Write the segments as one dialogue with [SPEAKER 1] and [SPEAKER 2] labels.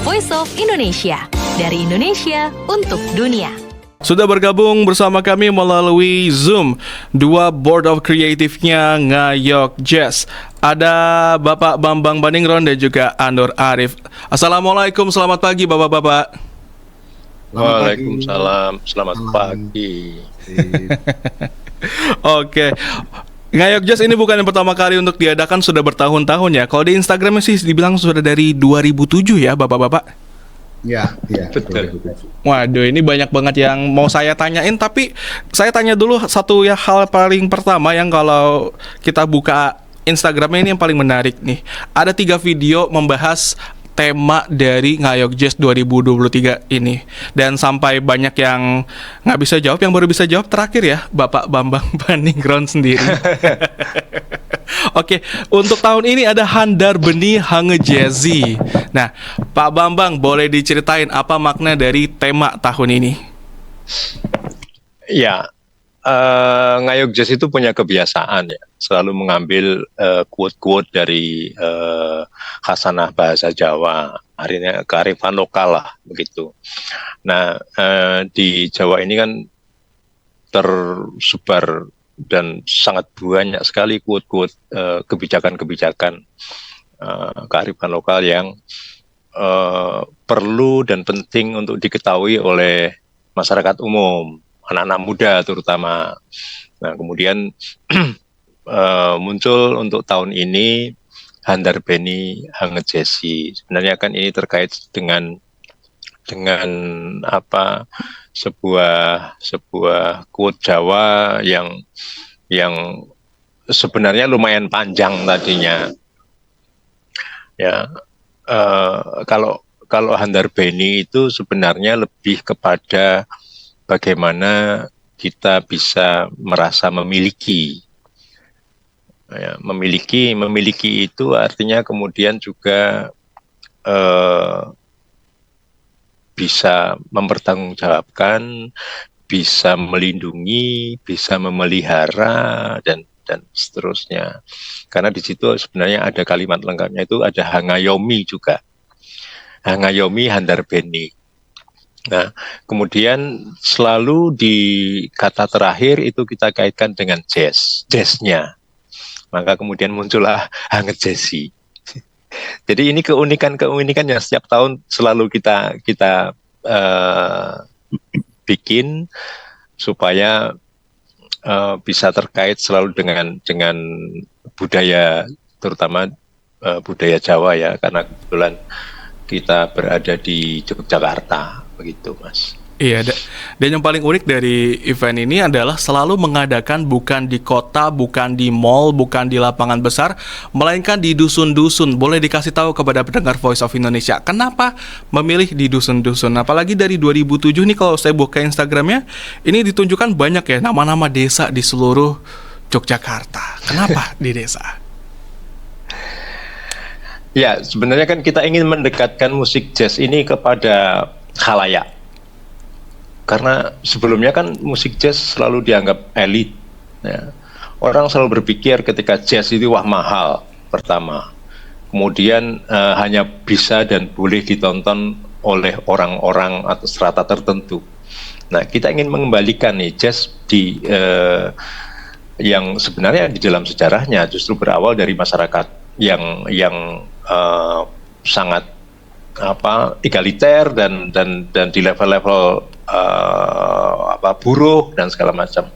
[SPEAKER 1] Voice of Indonesia. Dari Indonesia untuk dunia.
[SPEAKER 2] Sudah bergabung bersama kami melalui Zoom dua Board of Creative-nya Ngayog Jazz. Ada Bapak Bambang Baningron dan juga Anur Arif. Assalamualaikum, selamat pagi Bapak-bapak.
[SPEAKER 3] Waalaikumsalam, selamat pagi.
[SPEAKER 2] Oke, Ngayog Jazz ini bukan yang pertama kali untuk diadakan, sudah bertahun-tahun ya. Kalau di Instagramnya sih dibilang sudah dari 2007 ya Bapak-bapak.
[SPEAKER 4] Ya,
[SPEAKER 3] Betul.
[SPEAKER 2] Waduh, ini banyak banget yang mau saya tanyain, tapi saya tanya dulu satu ya, hal paling pertama yang kalau kita buka Instagramnya ini yang paling menarik nih. Ada 3 video membahas tema dari Ngayog Jazz 2023 ini. Dan sampai banyak yang nggak bisa jawab, yang baru bisa jawab terakhir ya, Bapak Bambang Baningron sendiri. Oke, untuk tahun ini ada Handar Beni Hange Jazzy. Nah, Pak Bambang boleh diceritain apa makna dari tema tahun ini?
[SPEAKER 3] Ya, Ngayog Jazz itu punya kebiasaan ya, selalu mengambil quote-quote dari khasanah bahasa Jawa, artinya kearifan lokal lah begitu. Nah, di Jawa ini kan tersebar dan sangat banyak sekali quote-quote kebijakan-kebijakan kearifan lokal yang perlu dan penting untuk diketahui oleh masyarakat umum, anak-anak muda terutama. Nah, kemudian muncul untuk tahun ini Handar Beni Hange Jazzy. Sebenarnya kan ini terkait dengan apa, sebuah quote Jawa yang sebenarnya lumayan panjang tadinya. Ya, kalau Handar Beni itu sebenarnya lebih kepada bagaimana kita bisa merasa memiliki. Ya, memiliki itu artinya kemudian juga bisa mempertanggungjawabkan, bisa melindungi, bisa memelihara, dan seterusnya. Karena di situ sebenarnya ada kalimat lengkapnya, itu ada Hangayomi juga. Hangayomi Handar Beni. Nah, kemudian selalu di kata terakhir itu kita kaitkan dengan jazznya. Maka kemudian muncullah Hange Jazzy. Jadi ini keunikan yang setiap tahun selalu kita bikin supaya bisa terkait selalu dengan budaya, terutama budaya Jawa ya, karena kebetulan kita berada di Yogyakarta begitu, Mas.
[SPEAKER 2] Iya, dan yang paling unik dari event ini adalah selalu mengadakan bukan di kota, bukan di mall, bukan di lapangan besar, melainkan di dusun-dusun. Boleh dikasih tahu kepada pendengar Voice of Indonesia, kenapa memilih di dusun-dusun? Apalagi dari 2007 nih, kalau saya buka Instagramnya, ini ditunjukkan banyak ya nama-nama desa di seluruh Yogyakarta. Kenapa di desa?
[SPEAKER 3] Ya, sebenarnya kan kita ingin mendekatkan musik jazz ini kepada khalayak. Karena sebelumnya kan musik jazz selalu dianggap elit. Ya. Orang selalu berpikir ketika jazz itu wah mahal pertama. Kemudian hanya bisa dan boleh ditonton oleh orang-orang atau strata tertentu. Nah, kita ingin mengembalikan nih jazz di yang sebenarnya di dalam sejarahnya justru berawal dari masyarakat yang sangat egaliter dan di level-level buruh dan segala macam.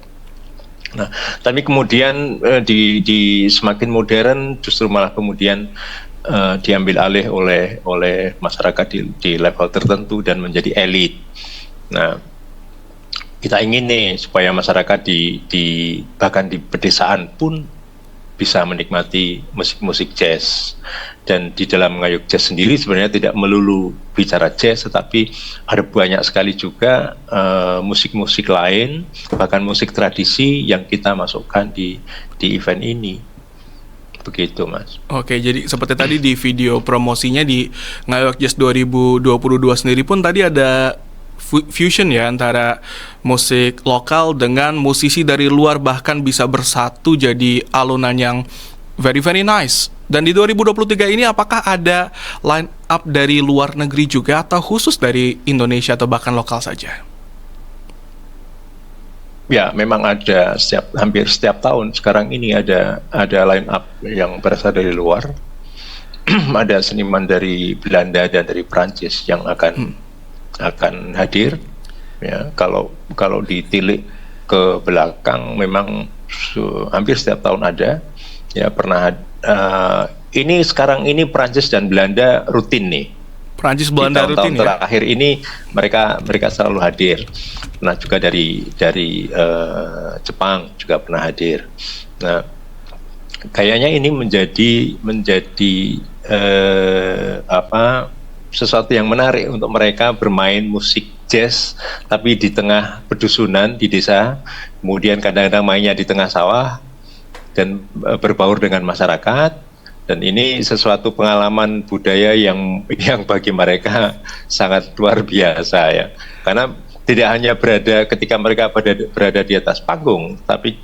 [SPEAKER 3] Nah, tapi kemudian di semakin modern justru malah kemudian diambil alih oleh masyarakat di level tertentu dan menjadi elit. Nah, kita ingin nih supaya masyarakat bahkan di pedesaan pun bisa menikmati musik-musik jazz. Dan di dalam Ngayog Jazz sendiri sebenarnya tidak melulu bicara jazz, tetapi ada banyak sekali juga musik-musik lain, bahkan musik tradisi yang kita masukkan di event ini. Begitu, Mas.
[SPEAKER 2] Oke, jadi seperti tadi di video promosinya di Ngayog Jazz 2022 sendiri pun tadi ada fusion ya antara musik lokal dengan musisi dari luar, bahkan bisa bersatu jadi alunan yang Very very nice. Dan di 2023 ini apakah ada line up dari luar negeri juga atau khusus dari Indonesia atau bahkan lokal saja?
[SPEAKER 3] Ya, memang ada hampir setiap tahun sekarang ini ada line up yang berasal dari luar. Ada seniman dari Belanda dan dari Prancis yang akan hadir. Ya, kalau ditilik ke belakang memang hampir setiap tahun ada. Ya, pernah ini sekarang ini Prancis dan Belanda rutin nih.
[SPEAKER 2] Prancis Belanda
[SPEAKER 3] di
[SPEAKER 2] rutin
[SPEAKER 3] tahun terakhir ini mereka selalu hadir. Pernah juga dari Jepang juga pernah hadir. Nah, kayaknya ini menjadi sesuatu yang menarik untuk mereka bermain musik jazz tapi di tengah pedusunan di desa, kemudian kadang-kadang mainnya di tengah sawah dan berbaur dengan masyarakat. Dan ini sesuatu pengalaman budaya yang bagi mereka sangat luar biasa ya, karena tidak hanya ketika mereka berada di atas panggung, tapi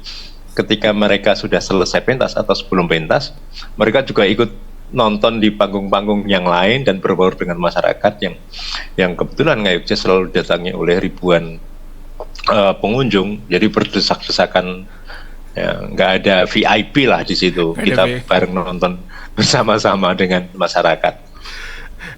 [SPEAKER 3] ketika mereka sudah selesai pentas atau sebelum pentas, mereka juga ikut nonton di panggung-panggung yang lain dan berbaur dengan masyarakat yang kebetulan Ngayog Jazz selalu datangi oleh ribuan pengunjung, jadi berdesak-desakan. Ya, nggak ada VIP lah di situ. Kita bareng nonton bersama-sama dengan masyarakat.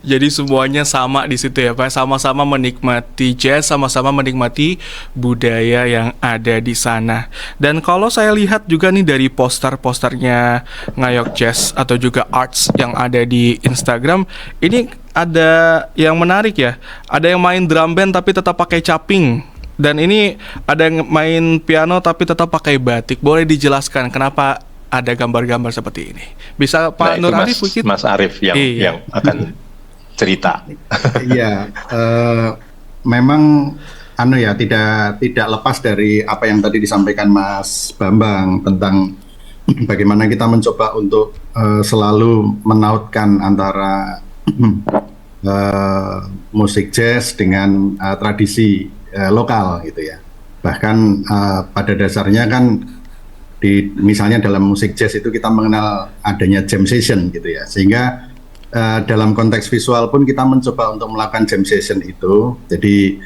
[SPEAKER 2] Jadi semuanya sama di situ ya Pak, sama-sama menikmati jazz, sama-sama menikmati budaya yang ada di sana. Dan kalau saya lihat juga nih dari poster-posternya Ngayog Jazz atau juga arts yang ada di Instagram, ini ada yang menarik ya. Ada yang main drum band tapi tetap pakai caping. Dan ini ada yang main piano tapi tetap pakai batik. Boleh dijelaskan kenapa ada gambar-gambar seperti ini? Bisa Pak Nur Arif mungkin?
[SPEAKER 3] Mas Arif yang akan cerita.
[SPEAKER 4] Iya, memang tidak lepas dari apa yang tadi disampaikan Mas Bambang tentang bagaimana kita mencoba untuk selalu menautkan antara musik jazz dengan tradisi lokal gitu ya. Bahkan pada dasarnya kan misalnya dalam musik jazz itu kita mengenal adanya jam session gitu ya. Sehingga dalam konteks visual pun kita mencoba untuk melakukan jam session itu. Jadi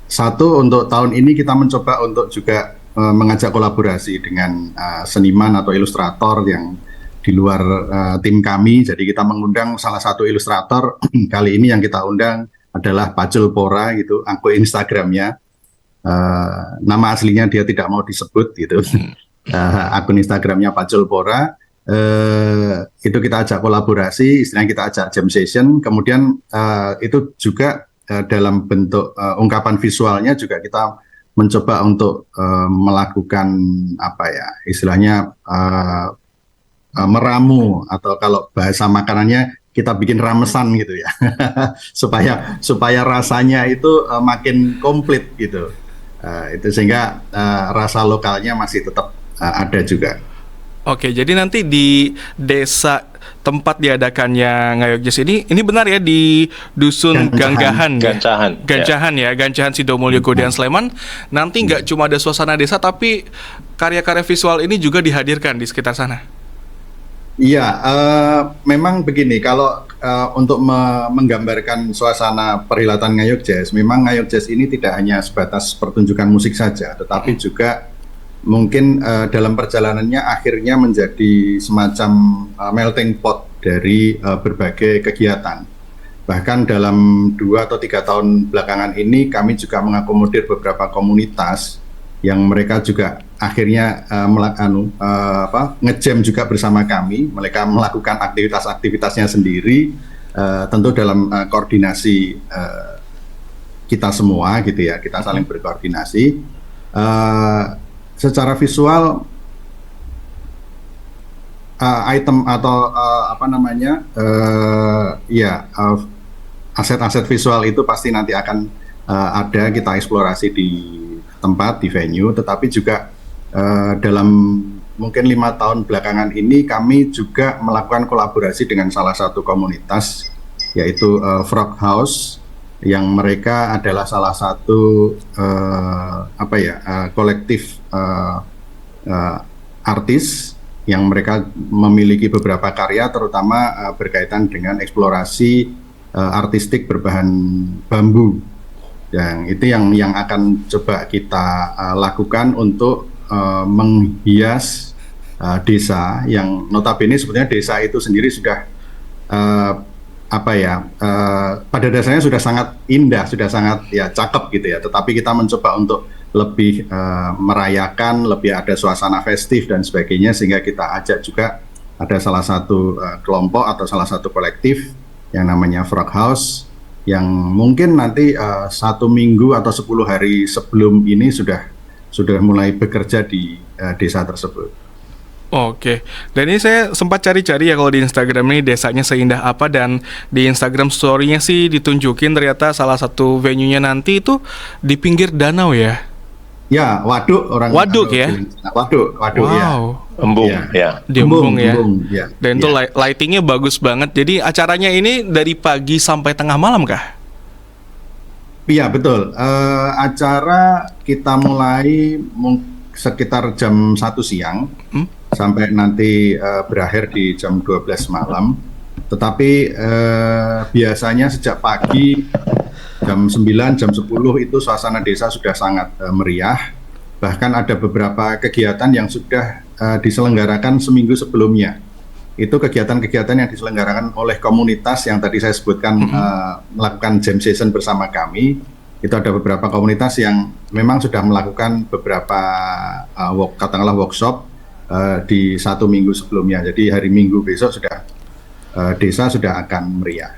[SPEAKER 4] satu, untuk tahun ini kita mencoba untuk juga mengajak kolaborasi dengan seniman atau ilustrator yang di luar tim kami. Jadi kita mengundang salah satu ilustrator kali ini yang kita undang adalah Pacul Pora gitu, akun Instagramnya. Nama aslinya dia tidak mau disebut gitu. Akun Instagramnya Pacul Pora. Itu kita ajak kolaborasi, istilahnya kita ajak jam session. Kemudian itu juga dalam bentuk ungkapan visualnya juga kita mencoba untuk melakukan istilahnya meramu, atau kalau bahasa makanannya kita bikin ramesan gitu ya. supaya rasanya itu makin komplit gitu. Itu sehingga rasa lokalnya masih tetap ada juga.
[SPEAKER 2] Oke, jadi nanti di desa tempat diadakannya Ngayog Jazz ini benar ya, di Dusun Ganggahan. Gancahan ya, Gancahan Sidomulyo Godean Sleman. Nanti nggak cuma ada suasana desa, tapi karya-karya visual ini juga dihadirkan di sekitar sana.
[SPEAKER 4] Iya, memang begini, kalau untuk menggambarkan suasana perhelatan Ngayog Jazz, memang Ngayog Jazz ini tidak hanya sebatas pertunjukan musik saja, tetapi juga mungkin dalam perjalanannya akhirnya menjadi semacam melting pot dari berbagai kegiatan. Bahkan dalam 2 atau 3 tahun belakangan ini kami juga mengakomodir beberapa komunitas yang mereka juga akhirnya ngejam juga bersama kami. Mereka melakukan aktivitas-aktivitasnya sendiri, tentu dalam koordinasi kita semua gitu ya, kita saling berkoordinasi. Secara visual item atau aset-aset visual itu pasti nanti akan ada, kita eksplorasi di tempat, di venue, tetapi juga dalam mungkin 5 tahun belakangan ini kami juga melakukan kolaborasi dengan salah satu komunitas, yaitu Frog House, yang mereka adalah salah satu kolektif artis yang mereka memiliki beberapa karya terutama berkaitan dengan eksplorasi artistik berbahan bambu. Yang itu yang akan coba kita lakukan untuk menghias desa yang notabene sebenarnya desa itu sendiri sudah pada dasarnya sudah sangat indah, sudah sangat ya cakep gitu ya. Tetapi kita mencoba untuk lebih merayakan, lebih ada suasana festif dan sebagainya, sehingga kita ajak juga ada salah satu kelompok atau salah satu kolektif yang namanya Frog House yang mungkin nanti 1 minggu atau 10 hari sebelum ini sudah mulai bekerja di desa tersebut.
[SPEAKER 2] Oke, dan ini saya sempat cari-cari ya kalau di Instagram ini desanya seindah apa, dan di Instagram story-nya sih ditunjukin ternyata salah satu venue-nya nanti itu di pinggir danau ya?
[SPEAKER 4] Ya, waduk orang.
[SPEAKER 2] Waduk ya?
[SPEAKER 4] Waduk
[SPEAKER 2] wow.
[SPEAKER 4] Ya.
[SPEAKER 3] Embung
[SPEAKER 2] ya. Di embung ya.
[SPEAKER 4] Ya.
[SPEAKER 2] Dan itu lighting-nya bagus banget. Jadi acaranya ini dari pagi sampai tengah malam kah?
[SPEAKER 4] Iya, betul. Acara kita mulai sekitar jam 1 siang. Sampai nanti berakhir di jam 12 malam. Tetapi biasanya sejak pagi jam 9, jam 10 itu suasana desa sudah sangat meriah. Bahkan ada beberapa kegiatan yang sudah diselenggarakan seminggu sebelumnya. Itu kegiatan-kegiatan yang diselenggarakan oleh komunitas yang tadi saya sebutkan melakukan jam session bersama kami. Itu ada beberapa komunitas yang memang sudah melakukan beberapa katakanlah workshop di 1 minggu sebelumnya. Jadi hari Minggu besok sudah desa sudah akan meriah.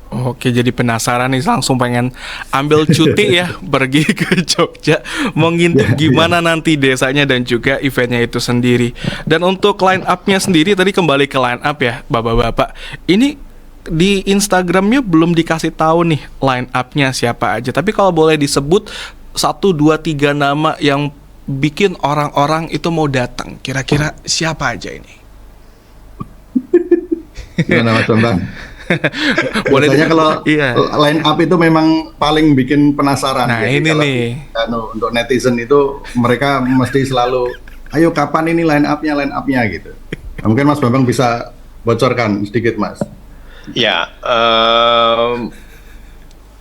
[SPEAKER 2] Oke, jadi penasaran nih, langsung pengen ambil cuti ya pergi ke Jogja, mau ngintip gimana nanti desanya dan juga eventnya itu sendiri. Dan untuk line up-nya sendiri, tadi kembali ke line up ya bapak-bapak, ini di Instagramnya belum dikasih tahu nih line up-nya siapa aja. Tapi kalau boleh disebut 1, 2, 3 nama yang bikin orang-orang itu mau datang, kira-kira siapa aja ini?
[SPEAKER 4] Nama Bambang. Biasanya kalau line up itu memang paling bikin penasaran.
[SPEAKER 2] Nah,
[SPEAKER 4] jadi
[SPEAKER 2] ini nih
[SPEAKER 4] untuk netizen itu mereka mesti selalu, ayo kapan ini line up-nya gitu. Nah, mungkin Mas Bambang bisa bocorkan sedikit, Mas.
[SPEAKER 3] Ya,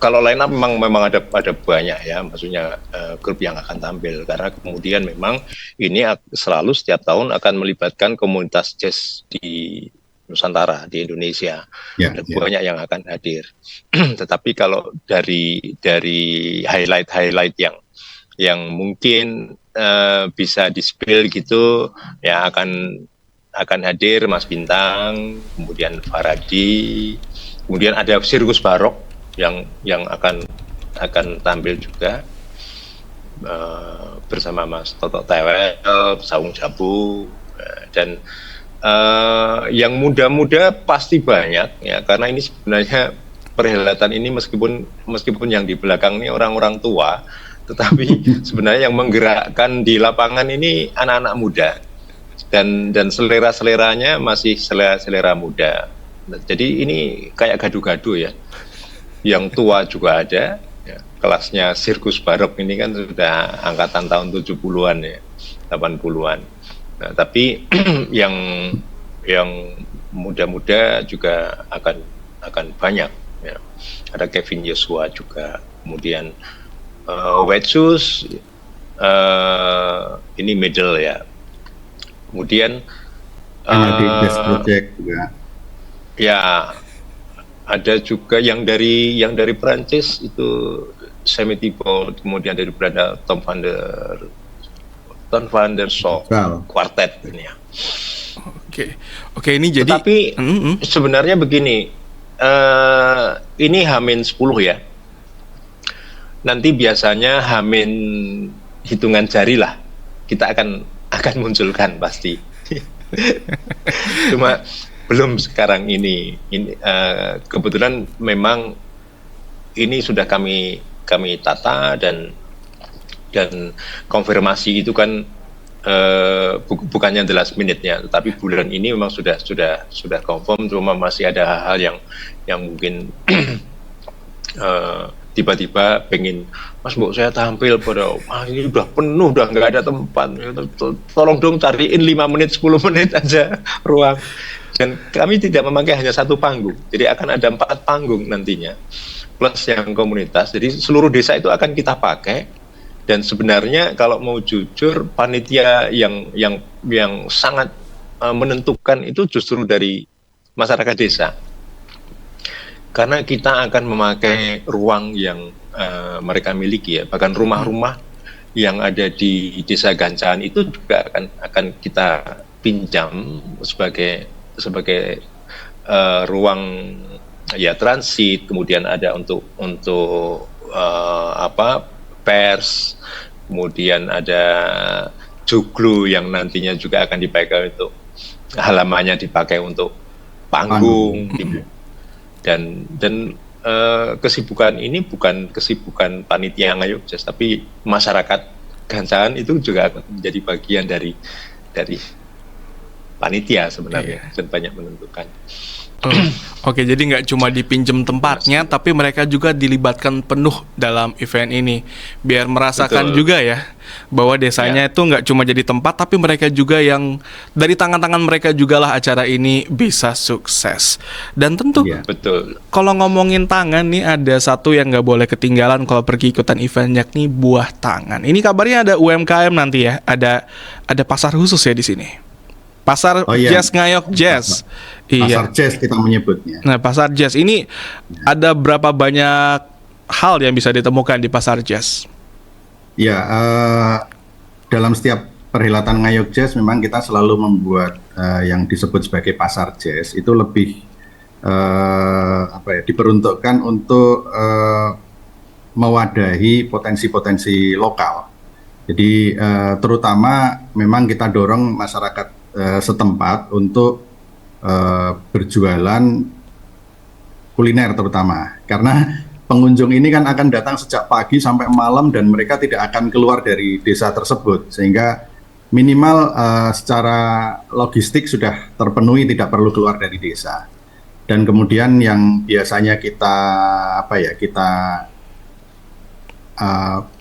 [SPEAKER 3] kalau line up memang ada banyak ya, maksudnya grup yang akan tampil, karena kemudian memang ini selalu setiap tahun akan melibatkan komunitas jazz di Nusantara, di Indonesia. Ada banyak yang akan hadir. Tetapi kalau dari highlight yang mungkin bisa di-spill gitu ya, akan hadir Mas Bintang, kemudian Faradi, kemudian ada Sirkus Barok yang akan tampil juga bersama Mas Toto Tewel, Saung Jabu, dan yang muda-muda pasti banyak ya, karena ini sebenarnya perhelatan ini meskipun yang di belakang ini orang-orang tua, tetapi sebenarnya yang menggerakkan di lapangan ini anak-anak muda, dan selera-seleranya masih selera muda. Nah, jadi ini kayak gadu-gadu ya. Yang tua juga ada ya. Kelasnya Sirkus Barok ini kan sudah angkatan tahun 70-an ya, 80-an. Nah, tapi yang muda-muda juga akan banyak ya. Ada Kevin Joshua juga, kemudian Wetsus ini middle ya. Kemudian
[SPEAKER 4] Jazz Project juga.
[SPEAKER 3] Ya, ada juga yang dari Prancis itu Semi Thibault, kemudian dari Belanda Tom van der Sop Quartet ini ya. Oke, ini jadi. Tapi sebenarnya begini, ini H-10 ya. Nanti biasanya H- hitungan jari lah kita akan munculkan pasti. Cuma belum sekarang ini kebetulan memang ini sudah kami tata dan konfirmasi itu kan bukannya the last minute-nya, tetapi bulan ini memang sudah confirm, cuma masih ada hal-hal yang mungkin tiba-tiba pengen, Mas Mbok saya tampil pada, ini udah penuh, udah nggak ada tempat, tolong dong cariin 5 menit 10 menit aja ruang. Dan kami tidak memakai hanya satu panggung, jadi akan ada 4 panggung nantinya plus yang komunitas. Jadi seluruh desa itu akan kita pakai. Dan sebenarnya kalau mau jujur, panitia yang sangat menentukan itu justru dari masyarakat desa. Karena kita akan memakai ruang yang mereka miliki, ya. Bahkan rumah-rumah yang ada di Desa Gancahan itu juga akan kita pinjam sebagai ruang ya transit, kemudian ada untuk pers, kemudian ada joglo yang nantinya juga akan dipakai untuk halamannya dipakai untuk panggung. Dan kesibukan ini bukan kesibukan panitia Ngayog Jazz, tapi masyarakat Gancahan itu juga akan menjadi bagian dari panitia sebenarnya, dan banyak menentukan.
[SPEAKER 2] Oke, jadi nggak cuma dipinjam tempatnya, tapi mereka juga dilibatkan penuh dalam event ini, biar merasakan juga ya bahwa desanya itu nggak cuma jadi tempat, tapi mereka juga yang dari tangan-tangan mereka jugalah acara ini bisa sukses. Dan tentu
[SPEAKER 3] betul.
[SPEAKER 2] Kalau ngomongin tangan nih, ada satu yang nggak boleh ketinggalan kalau pergi ikutan event, yakni buah tangan. Ini kabarnya ada UMKM nanti ya, ada pasar khusus ya di sini. Pasar Jazz Ngayog Jazz.
[SPEAKER 4] Pasar Jazz kita menyebutnya.
[SPEAKER 2] Nah, Pasar Jazz ini ada berapa banyak hal yang bisa ditemukan di Pasar Jazz?
[SPEAKER 4] Ya, dalam setiap perhelatan Ngayog Jazz memang kita selalu membuat yang disebut sebagai Pasar Jazz itu lebih diperuntukkan untuk mewadahi potensi-potensi lokal. Jadi terutama memang kita dorong masyarakat setempat untuk berjualan kuliner terutama, karena pengunjung ini kan akan datang sejak pagi sampai malam dan mereka tidak akan keluar dari desa tersebut, sehingga minimal secara logistik sudah terpenuhi, tidak perlu keluar dari desa. Dan kemudian yang biasanya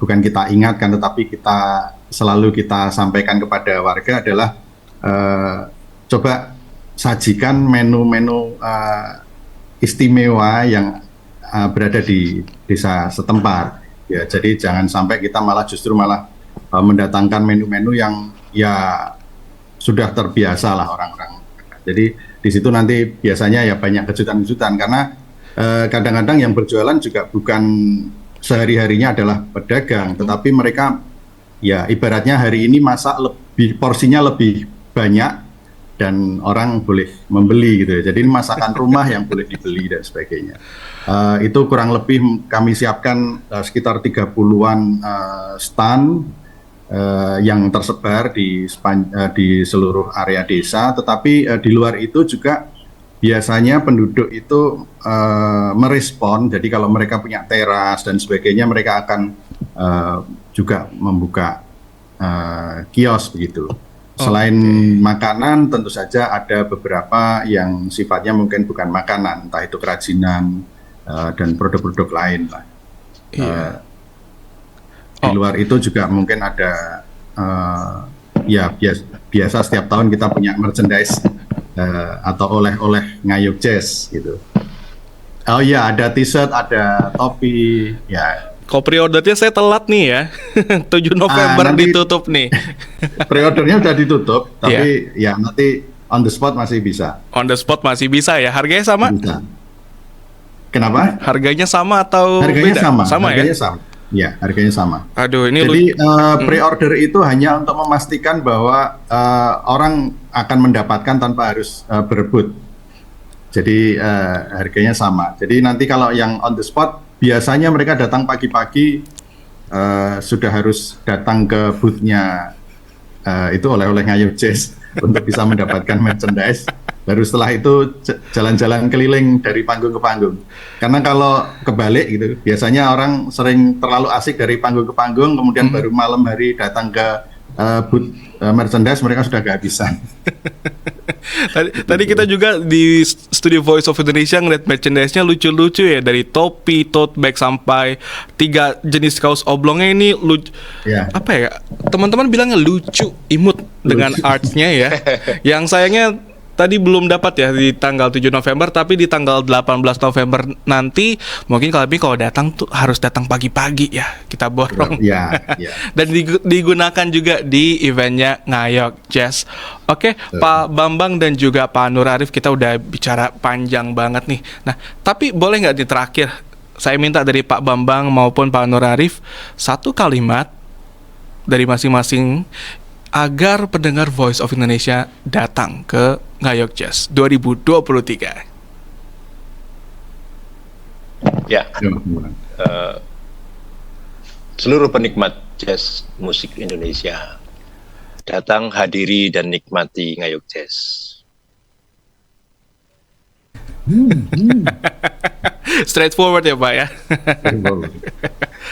[SPEAKER 4] bukan kita ingatkan, tetapi kita selalu kita sampaikan kepada warga adalah coba sajikan menu-menu istimewa yang berada di desa setempat. Ya, jadi jangan sampai kita justru malah mendatangkan menu-menu yang ya sudah terbiasa lah orang-orang. Jadi di situ nanti biasanya ya banyak kejutan-kejutan, karena kadang-kadang yang berjualan juga bukan sehari-harinya adalah pedagang, tetapi mereka ya ibaratnya hari ini masak porsinya lebih banyak dan orang boleh membeli gitu ya. Jadi masakan rumah yang boleh dibeli dan sebagainya. Itu kurang lebih kami siapkan sekitar 30-an stand yang tersebar di seluruh area desa. Tetapi di luar itu juga biasanya penduduk itu merespon. Jadi kalau mereka punya teras dan sebagainya, mereka akan juga membuka kios begitu. Selain makanan, tentu saja ada beberapa yang sifatnya mungkin bukan makanan, entah itu kerajinan dan produk-produk lain lah. Di luar itu juga mungkin ada biasa setiap tahun kita punya merchandise atau oleh-oleh Ngayog Jazz gitu. Oh iya, ada t-shirt, ada topi, ya.
[SPEAKER 2] Kalau pre-ordernya saya telat nih ya, 7 November ditutup nih.
[SPEAKER 4] Pre-ordernya udah ditutup, tapi ya nanti on the spot masih bisa.
[SPEAKER 2] On the spot masih bisa ya, harganya sama?
[SPEAKER 4] Bisa. Kenapa?
[SPEAKER 2] Harganya sama atau
[SPEAKER 4] harganya
[SPEAKER 2] beda?
[SPEAKER 4] Sama
[SPEAKER 2] ya?
[SPEAKER 4] Sama. Ya, harganya sama.
[SPEAKER 2] Aduh, ini
[SPEAKER 4] jadi pre-order itu hanya untuk memastikan bahwa orang akan mendapatkan tanpa harus berebut. Jadi harganya sama. Jadi nanti kalau yang on the spot, biasanya mereka datang pagi-pagi, sudah harus datang ke booth-nya itu oleh-oleh Ngayog Jazz untuk bisa mendapatkan merchandise. Baru setelah itu jalan-jalan keliling dari panggung ke panggung. Karena kalau kebalik gitu, biasanya orang sering terlalu asik dari panggung ke panggung, kemudian baru malam hari datang ke booth merchandise mereka sudah kehabisan.
[SPEAKER 2] Tadi kita juga di Studio Voice of Indonesia ngeliat merchandise-nya lucu-lucu ya, dari topi, tote bag sampai 3 jenis kaos oblongnya ini lucu.
[SPEAKER 4] Ya.
[SPEAKER 2] Apa ya? Teman-teman bilangnya lucu, imut dengan arts-nya ya. Yang sayangnya tadi belum dapat ya di tanggal 7 November, tapi di tanggal 18 November nanti mungkin kalau datang tuh harus datang pagi-pagi ya, kita borong.
[SPEAKER 4] Ya.
[SPEAKER 2] Dan digunakan juga di eventnya Ngayog Jazz. Oke, Pak Bambang dan juga Pak Nur Arif, kita udah bicara panjang banget nih. Nah, tapi boleh nggak di terakhir saya minta dari Pak Bambang maupun Pak Nur Arif 1 kalimat dari masing-masing agar pendengar Voice of Indonesia datang ke Ngayog Jazz 2023.
[SPEAKER 3] Ya, seluruh penikmat jazz musik Indonesia, datang, hadiri, dan nikmati Ngayog Jazz.
[SPEAKER 2] Straightforward ya Pak ya.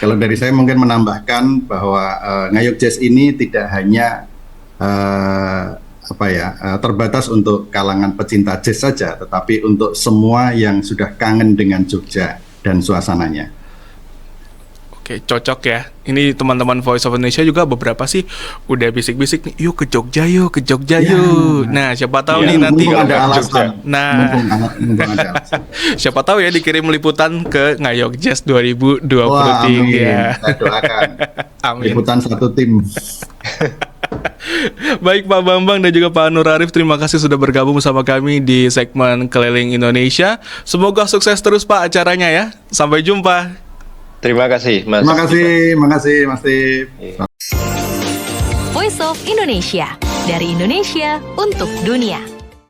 [SPEAKER 4] Kalau dari saya mungkin menambahkan bahwa Ngayog Jazz ini tidak hanya terbatas untuk kalangan pecinta jazz saja, tetapi untuk semua yang sudah kangen dengan Jogja dan suasananya.
[SPEAKER 2] Oke, cocok ya. Ini teman-teman Voice of Indonesia juga beberapa sih udah bisik-bisik nih, yuk ke Jogja yuk. Nah, siapa tahu nih nanti
[SPEAKER 4] ada alasan.
[SPEAKER 2] Nah,
[SPEAKER 4] mumpung ada alasan.
[SPEAKER 2] Siapa tahu ya dikirim liputan ke Ngayog Jazz 2023.
[SPEAKER 4] Wah, amin. Saya doakan.
[SPEAKER 2] Amin.
[SPEAKER 4] Liputan satu tim.
[SPEAKER 2] Baik Pak Bambang dan juga Pak Nur Arif, terima kasih sudah bergabung bersama kami di segmen Keliling Indonesia. Semoga sukses terus Pak acaranya ya. Sampai jumpa.
[SPEAKER 3] Terima kasih Mas.
[SPEAKER 4] Terima kasih Mas Steve.
[SPEAKER 1] Voice of Indonesia, dari Indonesia untuk dunia.